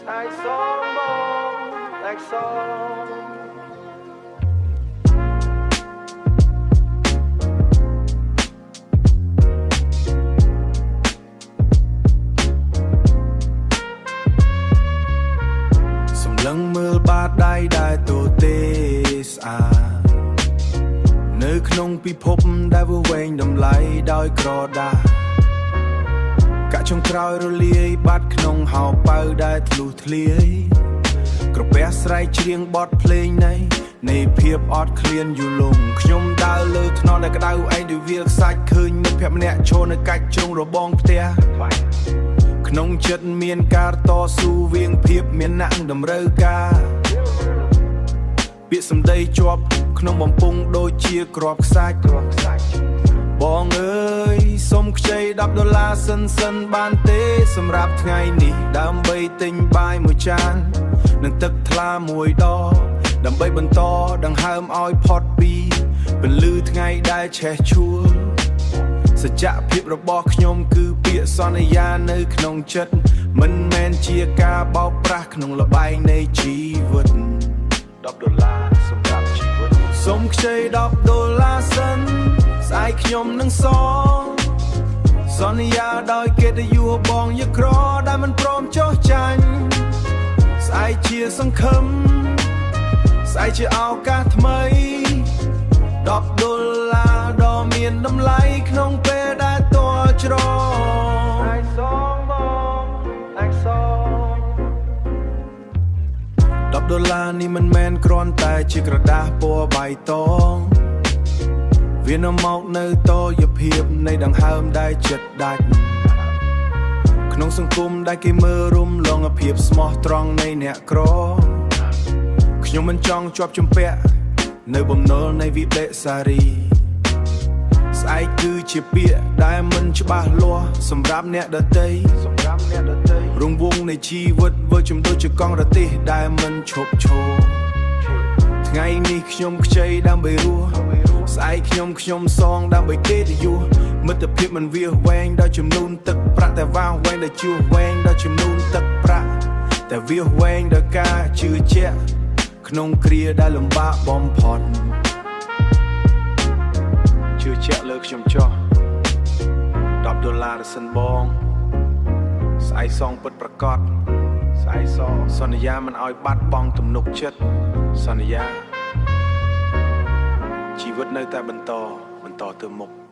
like song, like song. សម្លឹងមើលបាតដៃដែលទូទេស្អាតនៅក្នុងពិភពដែលវែងតម្លៃដោយក្រដាសកាក់ចុងក្រោយរលាយបាត់ក្នុងហោប៉ៅដែលធ្លុះធ្លាយក្រពះស្រែកច្រៀងបទភ្លេងនៃភាពអត់ឃ្លានយូរលងខ្ញុំដើរលើថ្នល់ដែលក្តៅឯងដោយវាលខ្សាច់ឃើញមិត្តភក្តិម្នាក់ឈរនៅកាច់ជ្រុងរបងផ្ទះក្នុងចិត្តមានការតស៊ូវៀងភាពមានណាក់តម្រូវការពាក្យសម្ដីជាប់ក្នុងបំពង់ដូចជាគ្រាប់ខ្សាច់បងអើយសុំខ្ចី$10សិនបានទេសម្រាប់ថ្ងៃនេះដើម្បីទិញបាយមួយចាននិងទឹកថ្លាមួយដបដើម្បីបន្តដង្ហើមឲ្យផុតពីពន្លឺថ្ងៃដែលឆេះឆួលសច្ចភាពរបស់ខ្ញុំគឺពាក្យសន្យានៅក្នុងចិត្តមិនមែនជាការបោកប្រាស់ក្នុងល្បែងនៃជីវិត$10សម្រាប់ជីវិតសូមខ្ចី$10សិនស្អែកខ្ញុំនឹងសន្យាដោយកិត្តិយសបងយកក្រដែលមិនព្រមចុះចាញ់ស្អែកជាសង្ឃឹមស្អែកជាឱកាសថ្មី$10ដ៏មានតម្លៃក្នុងពេលដែលតច្រងឯសងបងឯសង$10នេះមិនមែនគ្រាន់តែជាក្រដាសពណ៌បៃតងវានាំមកនៅតយភាពនៃដង្ហើមដែលចិត្តដាច់ក្នុងសង្គមដែលគេមើលរំលងភាពស្មោះត្រង់នៃអ្នកក្រខ្ញុំមិនចង់ជាប់ជំពាក់នៅបំណុលនៃវិបេសារីស្អែកគឺជាពាក្យដែលមិនច្បាស់លាស់សម្រាប់អ្នកដទៃរង្វង់នៃជីវិតវើជំដូចជាកង់រទេះដែលមិនឈប់ឈរថ្ងៃនេះខ្ញុំខ្ចីដើម្បីរស់ស្អែកខ្ញុំសងដើម្បីកិត្តិយសមិត្តភាពមិនវាវែងដោយចំនួនទឹកប្រាក់តែវាវែងដោយជួសវែងដោយចំនួនទឹកប្រាក់តែវាវែងដោយការជឿជាក់ក្នុងគ្រាដែលលំបាកបំផុតជឿជាក់លើខ្ញុំចុះ$10សិនបងស្អែកសងពិតប្រកបស្អែកសន្យាមិនឲ្យបាត់បង់ទំនុកចិត្តសន្យាជីវិតនៅតែបន្តទៅមុខ